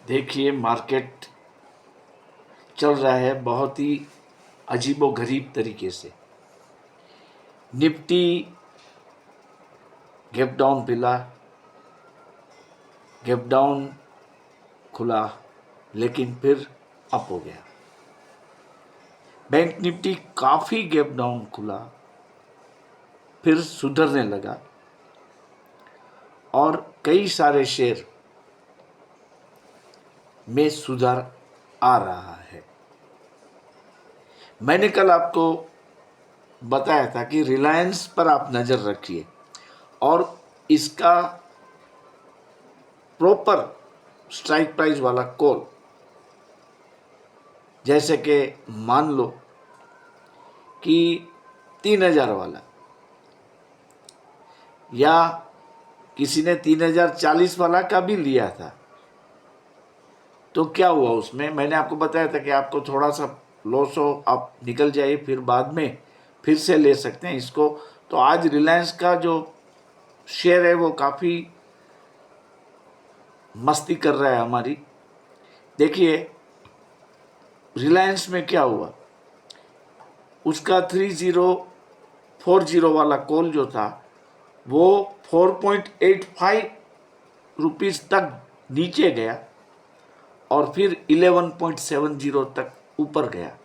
देखिए, मार्केट चल रहा है बहुत ही अजीबोगरीब तरीके से। निफ्टी गैप डाउन पिला, गैप डाउन खुला, लेकिन फिर अप हो गया। बैंक निफ्टी काफ़ी गैप डाउन खुला, फिर सुधरने लगा और कई सारे शेयर में सुधार आ रहा है। मैंने कल आपको बताया था कि रिलायंस पर आप नज़र रखिए और इसका प्रॉपर स्ट्राइक प्राइस वाला कॉल, जैसे कि मान लो कि 3000 वाला, या किसी ने 3040 वाला का भी लिया था, तो क्या हुआ उसमें? मैंने आपको बताया था कि आपको थोड़ा सा लॉस हो, आप निकल जाइए, फिर बाद में फिर से ले सकते हैं इसको। तो आज रिलायंस का जो शेयर है वो काफ़ी मस्ती कर रहा है हमारी। देखिए, रिलायंस में क्या हुआ, उसका 3040 वाला कॉल जो था वो 4.85 रुपीज़ तक नीचे गया और फिर 11.70 तक ऊपर गया।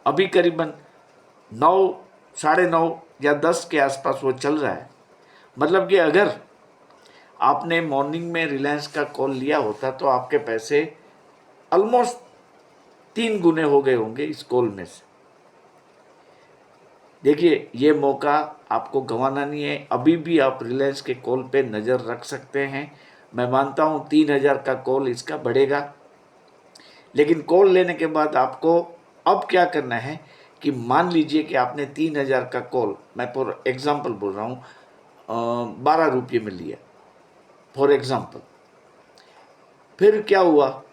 अभी करीबन 9, 9:30 या 10 के आसपास वो चल रहा है। मतलब कि अगर आपने मॉर्निंग में रिलायंस का कॉल लिया होता तो आपके पैसे ऑलमोस्ट 3 गुने हो गए होंगे इस कॉल में से। देखिए, ये मौका आपको गंवाना नहीं है। अभी भी आप रिलायंस के कॉल पे नज़र रख सकते हैं। मैं मानता हूँ 3000 का कॉल इसका बढ़ेगा, लेकिन कॉल लेने के बाद आपको अब क्या करना है कि मान लीजिए कि आपने 3000 का कॉल, मैं फॉर एग्जांपल बोल रहा हूँ, 12 रुपये में लिया फॉर एग्जांपल, फिर क्या हुआ,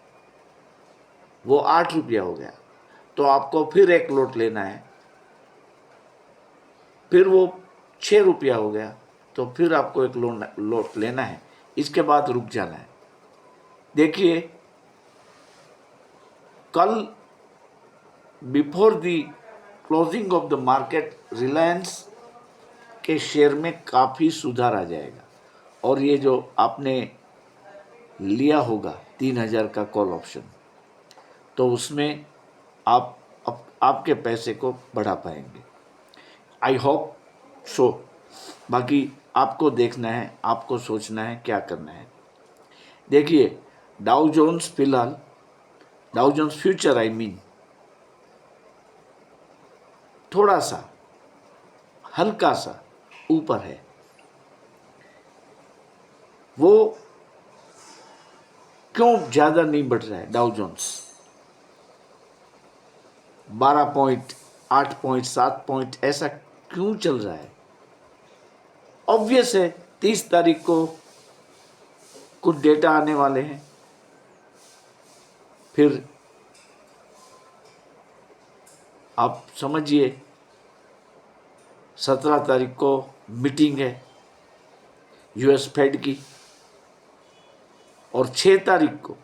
वो 8 रुपया हो गया, तो आपको फिर एक लोट लेना है, फिर वो 6 रुपया हो गया, तो फिर आपको एक लोट लेना है, इसके बाद रुक जाना है। देखिए, कल before the closing of the market Reliance के शेयर में काफ़ी सुधार आ जाएगा और ये जो आपने लिया होगा 3000 का कॉल ऑप्शन, तो उसमें आपके पैसे को बढ़ा पाएंगे। I hope so. बाकी आपको देखना है, आपको सोचना है क्या करना है। देखिए, डाउ जोन्स फिलहाल, Dow Jones future I mean, थोड़ा सा हल्का सा ऊपर है। वो क्यों ज़्यादा नहीं बढ़ रहा है? Dow Jones 12 point, 8 point, 7 point ऐसा क्यों चल रहा है? ऑब्वियस है, 30 तारीख को कुछ डेटा आने वाले हैं, फिर आप समझिए 17 तारीख को मीटिंग है यूएस फेड की, और 6 तारीख को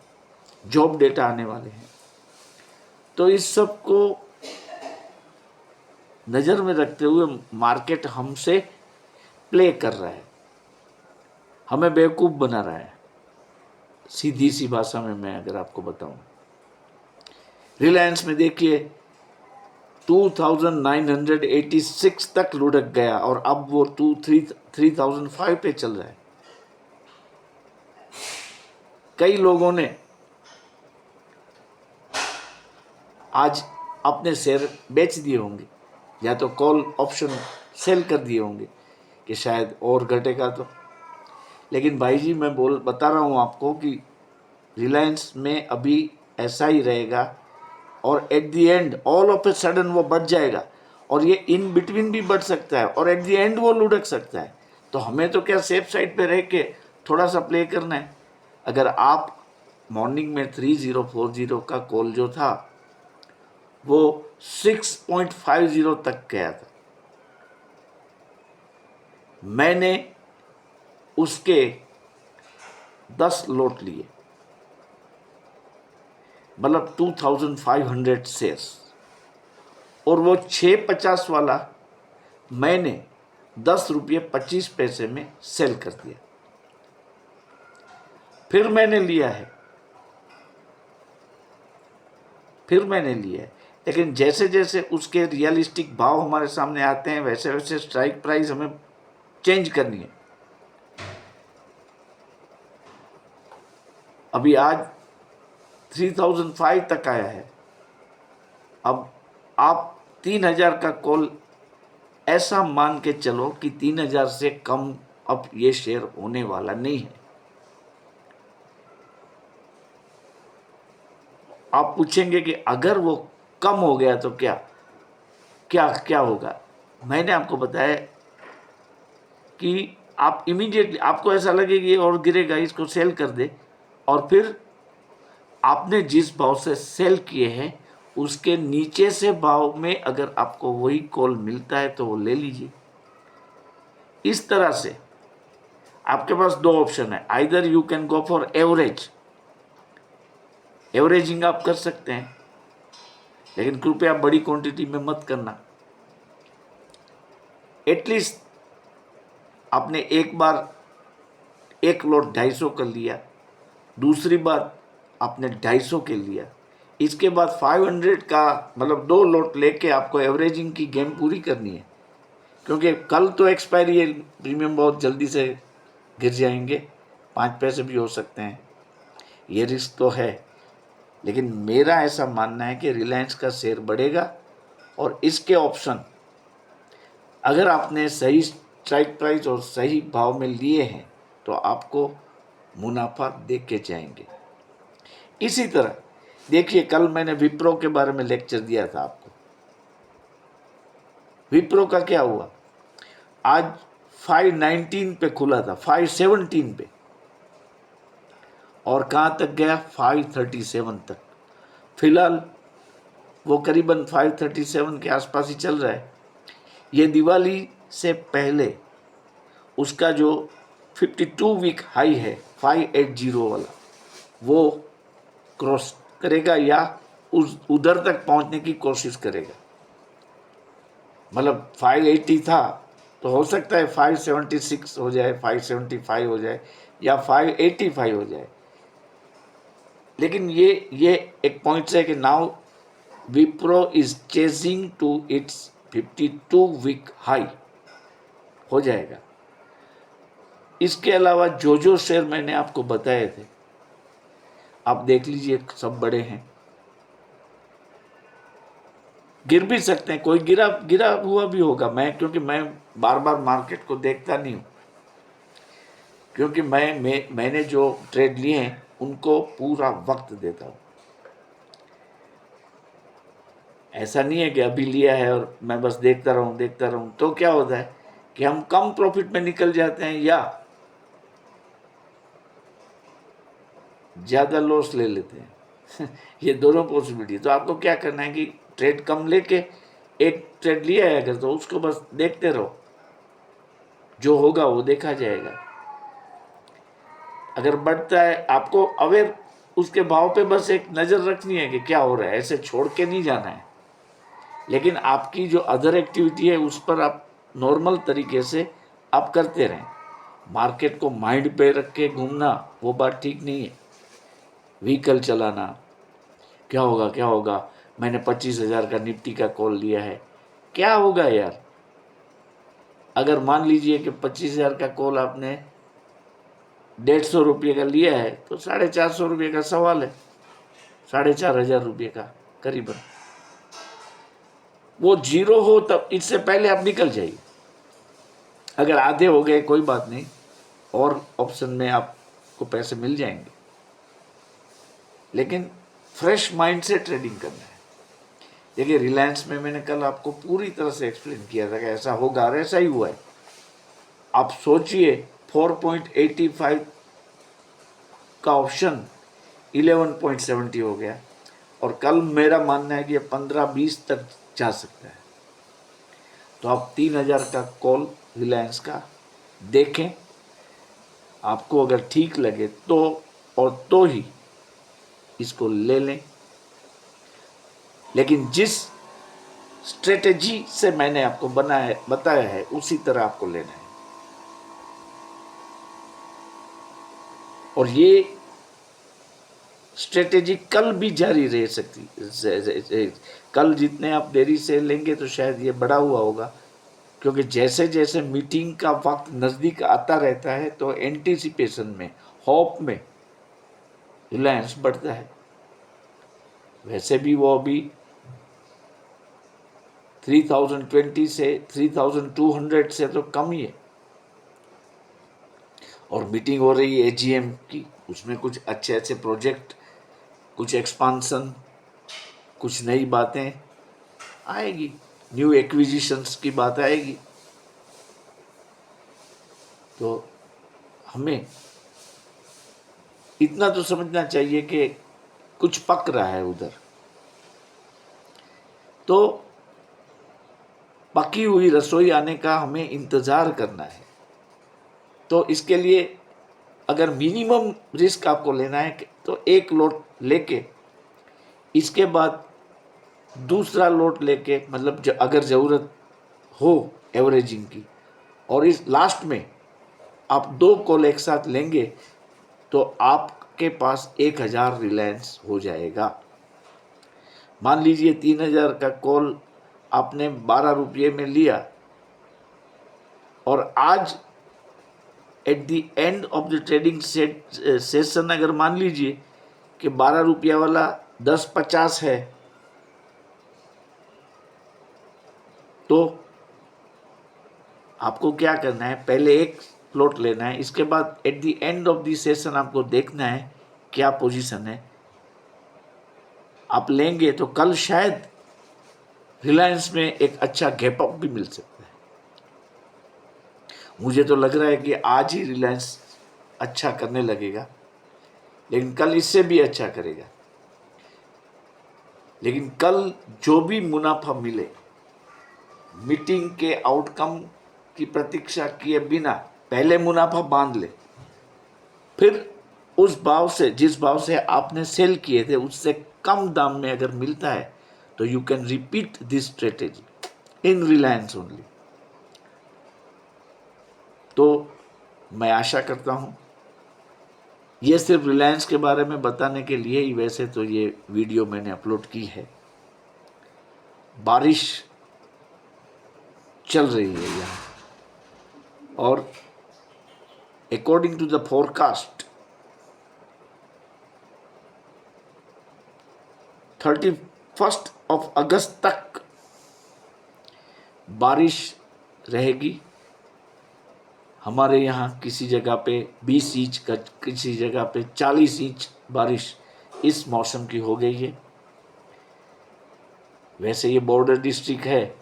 जॉब डेटा आने वाले हैं। तो इस सब को नज़र में रखते हुए मार्केट हमसे प्ले कर रहा है, हमें बेवकूफ़ बना रहा है। सीधी सी भाषा में मैं अगर आपको बताऊं, रिलायंस में देखिए 2986 तक लुढ़क गया और अब वो 3005 पे चल रहा है। कई लोगों ने आज अपने शेयर बेच दिए होंगे, या तो कॉल ऑप्शन सेल कर दिए होंगे कि शायद और घटेगा तो। लेकिन भाई जी, मैं बता रहा हूँ आपको कि रिलायंस में अभी ऐसा ही रहेगा और at the end all of a sudden वो बढ़ जाएगा, और ये इन बिटवीन भी बढ़ सकता है और एट द एंड वो लुढ़क सकता है। तो हमें तो क्या, सेफ साइड पे रह के थोड़ा सा प्ले करना है। अगर आप मॉर्निंग में 3040 का कॉल जो था वो 6.50 तक गया था, मैंने उसके 10 लोट लिए, मतलब 2500 शेयर्स, और वो 650 वाला मैंने 10 रुपये 25 पैसे में सेल कर दिया। फिर मैंने लिया है, लेकिन जैसे जैसे उसके रियलिस्टिक भाव हमारे सामने आते हैं वैसे वैसे स्ट्राइक प्राइस हमें चेंज करनी है। अभी आज 3005 तक आया है। अब आप 3000 का कॉल ऐसा मान के चलो कि 3000 से कम अब ये शेयर होने वाला नहीं है। आप पूछेंगे कि अगर वो कम हो गया तो क्या क्या क्या होगा। मैंने आपको बताया कि आप इमीडिएटली, आपको ऐसा लगे कि ये और गिरेगा, इसको सेल कर दे, और फिर आपने जिस भाव से सेल किए हैं उसके नीचे से भाव में अगर आपको वही कॉल मिलता है तो वो ले लीजिए। इस तरह से आपके पास दो ऑप्शन है, either you can go for averaging आप कर सकते हैं, लेकिन कृपया बड़ी क्वांटिटी में मत करना। एटलीस्ट आपने एक बार एक लॉट 250 कर लिया, दूसरी बार आपने 250 के लिया, इसके बाद 500 का मतलब 2 लॉट लेके आपको एवरेजिंग की गेम पूरी करनी है, क्योंकि कल तो एक्सपायरी है, प्रीमियम बहुत जल्दी से गिर जाएंगे, 5 पैसे भी हो सकते हैं, ये रिस्क तो है। लेकिन मेरा ऐसा मानना है कि रिलायंस का शेयर बढ़ेगा, और इसके ऑप्शन अगर आपने सही स्ट्राइक प्राइस और सही भाव में लिए हैं तो आपको मुनाफा देख के जाएंगे। इसी तरह देखिए, कल मैंने विप्रो के बारे में लेक्चर दिया था आपको। विप्रो का क्या हुआ, आज 519 पे खुला था, 517 पे, और कहाँ तक गया, 537 तक। फिलहाल वो करीबन 537 के आसपास ही चल रहा है। ये दिवाली से पहले उसका जो 52 वीक हाई है 580 वाला, वो क्रॉस करेगा या उस उधर तक पहुंचने की कोशिश करेगा। मतलब 580 था तो हो सकता है 576 हो जाए, 575 हो जाए, या 585 हो जाए। लेकिन ये एक पॉइंट है कि now Wipro is chasing to its 52 week high, हो जाएगा। इसके अलावा जो जो शेयर मैंने आपको बताए थे आप देख लीजिए, सब बड़े हैं, गिर भी सकते हैं, कोई गिरा गिरा हुआ भी होगा। क्योंकि मैं बार बार मार्केट को देखता नहीं हूँ, क्योंकि मैंने जो ट्रेड लिए हैं उनको पूरा वक्त देता हूँ। ऐसा नहीं है कि अभी लिया है और मैं बस देखता रहूँ, तो क्या होता है कि हम कम प्रॉफिट में निकल जाते हैं या ज़्यादा लॉस ले लेते हैं ये दोनों पॉसिबिलिटी। तो आपको क्या करना है कि ट्रेड कम लेके, एक ट्रेड लिया है अगर तो उसको बस देखते रहो, जो होगा वो देखा जाएगा। अगर बढ़ता है आपको अवेयर उसके भाव पे बस एक नज़र रखनी है कि क्या हो रहा है, ऐसे छोड़ के नहीं जाना है। लेकिन आपकी जो अदर एक्टिविटी है उस पर आप नॉर्मल तरीके से आप करते रहें। मार्केट को माइंड पे रख के घूमना वो बात ठीक नहीं है। व्हीकल चलाना, क्या होगा, मैंने 25,000 का निफ्टी का कॉल लिया है, क्या होगा यार। अगर मान लीजिए कि 25,000 का कॉल आपने 150 रुपये का लिया है तो 450 रुपये का सवाल है, 4,500 रुपये का करीबन। वो जीरो हो तब, इससे पहले आप निकल जाइए। अगर आधे हो गए कोई बात नहीं, और ऑप्शन में आपको पैसे मिल जाएंगे, लेकिन फ्रेश माइंड से ट्रेडिंग करना है। देखिए रिलायंस में मैंने कल आपको पूरी तरह से एक्सप्लेन किया था कि ऐसा होगा और ऐसा ही हुआ है। आप सोचिए 4.85 का ऑप्शन 11.70 हो गया, और कल मेरा मानना है कि ये 15-20 तक जा सकता है। तो आप 3,000 का कॉल रिलायंस का देखें, आपको अगर ठीक लगे तो, और तो ही इसको ले लें, लेकिन जिस स्ट्रेटेजी से मैंने आपको बताया है उसी तरह आपको लेना है। और ये स्ट्रेटेजी कल भी जारी रह सकती। कल जितने आप देरी से लेंगे तो शायद ये बढ़ा हुआ होगा, क्योंकि जैसे जैसे मीटिंग का वक्त नज़दीक आता रहता है तो एंटीसिपेशन में, होप में रिलायंस बढ़ता है। वैसे भी वो अभी 3020 से 3200 से तो कम ही है। और मीटिंग हो रही है एजीएम की, उसमें कुछ अच्छे अच्छे प्रोजेक्ट, कुछ एक्सपांसन, कुछ नई बातें आएगी, न्यू एक्विजिशंस की बात आएगी। तो हमें इतना तो समझना चाहिए कि कुछ पक रहा है उधर। तो पकी हुई रसोई आने का हमें इंतज़ार करना है। तो इसके लिए अगर मिनिमम रिस्क आपको लेना है तो एक लोट लेके इसके बाद दूसरा लोट लेके, मतलब अगर ज़रूरत हो एवरेजिंग की, और इस लास्ट में आप 2 कॉल एक साथ लेंगे तो आपके पास 1000 रिलायंस हो जाएगा। मान लीजिए 3000 का कॉल आपने 12 रुपये में लिया और आज at the end of the trading session अगर मान लीजिए कि 12 रुपया वाला 10.50 है, तो आपको क्या करना है, पहले एक प्लॉट लेना है, इसके बाद at the end of the session आपको देखना है क्या पोजीशन है। आप लेंगे तो कल शायद रिलायंस में एक अच्छा गैप अप भी मिल सकता है। मुझे तो लग रहा है कि आज ही रिलायंस अच्छा करने लगेगा, लेकिन कल इससे भी अच्छा करेगा। लेकिन कल जो भी मुनाफा मिले, मीटिंग के आउटकम की प्रतीक्षा किए बिना पहले मुनाफा बांध ले, फिर उस भाव से, जिस भाव से आपने सेल किए थे उससे कम दाम में अगर मिलता है तो you can repeat this strategy in Reliance only. तो मैं आशा करता हूँ, ये सिर्फ रिलायंस के बारे में बताने के लिए ही वैसे तो ये वीडियो मैंने अपलोड की है। बारिश चल रही है यहाँ, और अकॉर्डिंग टू द फोरकास्ट 31 अगस्त तक बारिश रहेगी। हमारे यहाँ किसी जगह पे 20 इंच का, किसी जगह पे 40 इंच बारिश इस मौसम की हो गई है। वैसे ये बॉर्डर डिस्ट्रिक्ट है,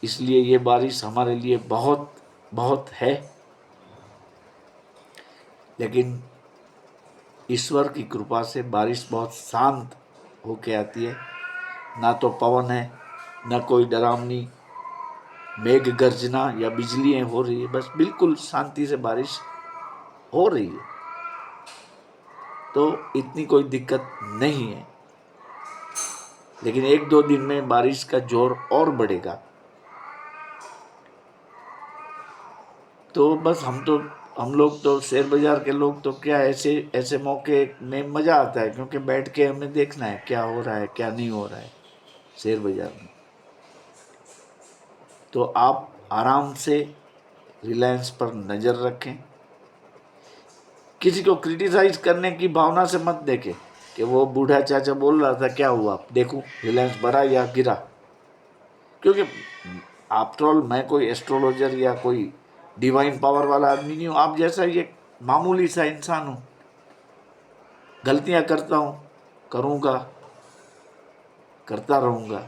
इसलिए ये बारिश हमारे लिए बहुत बहुत है, लेकिन ईश्वर की कृपा से बारिश बहुत शांत होके आती है। ना तो पवन है, ना कोई डरावनी मेघ गर्जना या बिजलियाँ हो रही है, बस बिल्कुल शांति से बारिश हो रही है। तो इतनी कोई दिक्कत नहीं है, लेकिन 1-2 दिन में बारिश का जोर और बढ़ेगा। तो बस हम लोग तो शेयर बाजार के लोग तो क्या, ऐसे ऐसे मौके में मज़ा आता है, क्योंकि बैठ के हमें देखना है क्या हो रहा है क्या नहीं हो रहा है शेयर बाजार में। तो आप आराम से रिलायंस पर नज़र रखें। किसी को क्रिटिसाइज करने की भावना से मत देखें कि वो बूढ़ा चाचा बोल रहा था क्या हुआ, देखूं रिलायंस बढ़ा या गिरा। क्योंकि आफ्टर ऑल मैं कोई एस्ट्रोलॉजर या कोई डिवाइन पावर वाला आदमी नहीं हूँ, आप जैसा ये मामूली सा इंसान हूँ। गलतियाँ करता हूँ, करूँगा, करता रहूँगा,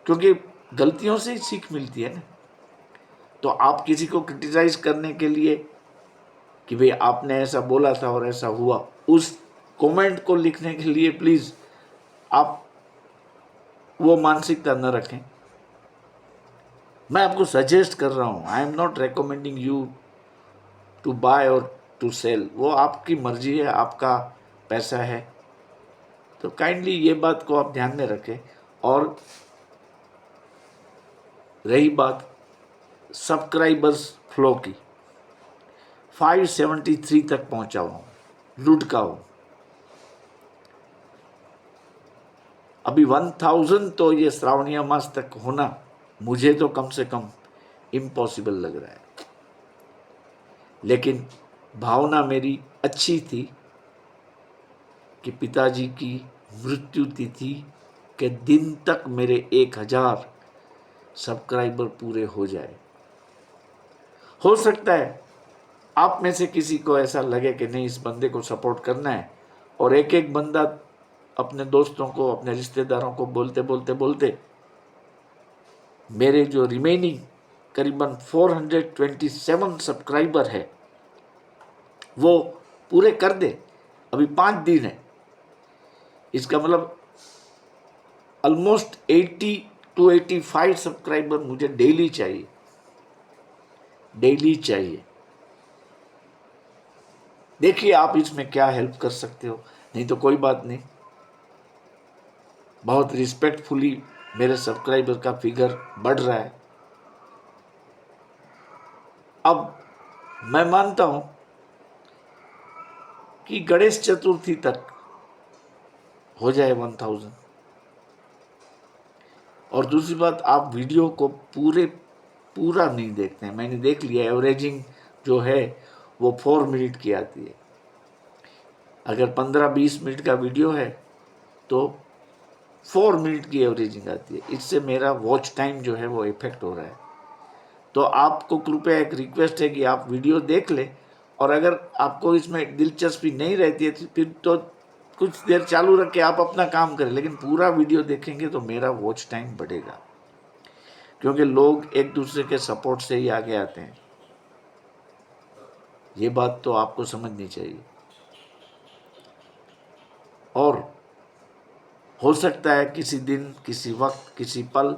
क्योंकि गलतियों से ही सीख मिलती है ना। तो आप किसी को क्रिटिसाइज करने के लिए कि भाई आपने ऐसा बोला था और ऐसा हुआ, उस कमेंट को लिखने के लिए प्लीज़ आप वो मानसिकता न रखें। मैं आपको सजेस्ट कर रहा हूँ, I am not recommending you to buy और टू सेल। वो आपकी मर्जी है, आपका पैसा है, तो काइंडली ये बात को आप ध्यान में रखें। और रही बात सब्सक्राइबर्स फ्लो की, 573 तक पहुंचा हुआ हूँ, लुढ़का हूँ। अभी 1000 तो ये श्रावणीय मास तक होना मुझे तो कम से कम इम्पॉसिबल लग रहा है, लेकिन भावना मेरी अच्छी थी कि पिताजी की मृत्यु तिथि के दिन तक मेरे 1000 सब्सक्राइबर पूरे हो जाए। हो सकता है आप में से किसी को ऐसा लगे कि नहीं, इस बंदे को सपोर्ट करना है, और एक एक बंदा अपने दोस्तों को, अपने रिश्तेदारों को बोलते बोलते बोलते मेरे जो रिमेनिंग करीबन 427 सब्सक्राइबर है वो पूरे कर दे। अभी 5 दिन है, इसका मतलब ऑलमोस्ट 80 to 85 सब्सक्राइबर मुझे डेली चाहिए, डेली चाहिए। देखिए आप इसमें क्या हेल्प कर सकते हो, नहीं तो कोई बात नहीं। बहुत रिस्पेक्टफुली मेरे सब्सक्राइबर का फिगर बढ़ रहा है। अब मैं मानता हूं कि गणेश चतुर्थी तक हो जाए 1000। और दूसरी बात, आप वीडियो को पूरा नहीं देखते हैं। मैंने देख लिया, एवरेजिंग जो है वो 4 मिनट की आती है। अगर 15-20 मिनट का वीडियो है तो 4 मिनट की एवरेजिंग आती है। इससे मेरा वॉच टाइम जो है वो इफेक्ट हो रहा है। तो आपको कृपया एक रिक्वेस्ट है कि आप वीडियो देख लें, और अगर आपको इसमें दिलचस्पी नहीं रहती है फिर तो कुछ देर चालू रख के आप अपना काम करें, लेकिन पूरा वीडियो देखेंगे तो मेरा वॉच टाइम बढ़ेगा, क्योंकि लोग एक दूसरे के सपोर्ट से ही आगे आते हैं। ये बात तो आपको समझनी चाहिए। और हो सकता है किसी दिन, किसी वक्त, किसी पल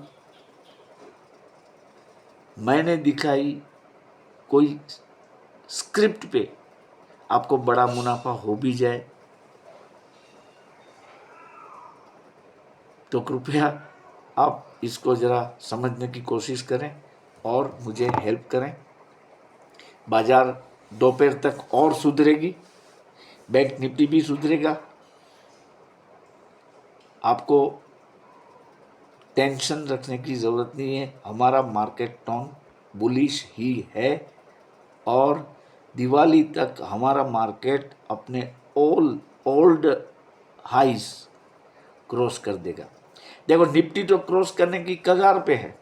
मैंने दिखाई कोई स्क्रिप्ट पे आपको बड़ा मुनाफा हो भी जाए, तो कृपया आप इसको ज़रा समझने की कोशिश करें और मुझे हेल्प करें। बाजार दोपहर तक और सुधरेगी, बैंक निफ्टी भी सुधरेगा। आपको टेंशन रखने की ज़रूरत नहीं है, हमारा मार्केट टोन बुलिश ही है, और दिवाली तक हमारा मार्केट अपने ओल्ड हाइस क्रॉस कर देगा। देखो निफ्टी तो क्रॉस करने की कगार पे है,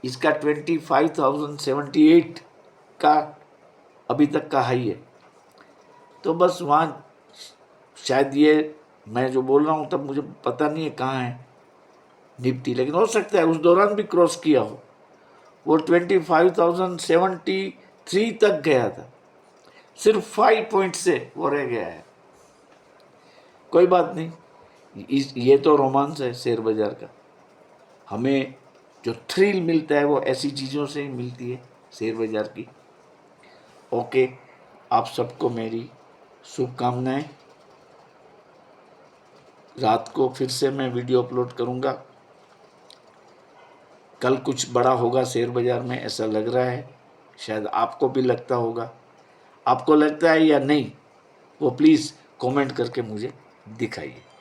इसका 25,078 का अभी तक का हाई है। तो बस वहाँ शायद ये मैं जो बोल रहा हूँ तब मुझे पता नहीं है कहाँ है निफ्टी, लेकिन हो सकता है उस दौरान भी क्रॉस किया हो। वो 25,073 तक गया था, सिर्फ 5 पॉइंट से वो रह गया है। कोई बात नहीं, ये तो रोमांस है शेयर बाजार का। हमें जो थ्रिल मिलता है वो ऐसी चीज़ों से ही मिलती है, शेयर बाजार की। ओके, आप सबको मेरी शुभकामनाएं। रात को फिर से मैं वीडियो अपलोड करूंगा। कल कुछ बड़ा होगा शेयर बाजार में, ऐसा लग रहा है। शायद आपको भी लगता होगा। आपको लगता है या नहीं, वो प्लीज़ कमेंट करके मुझे दिखाइए।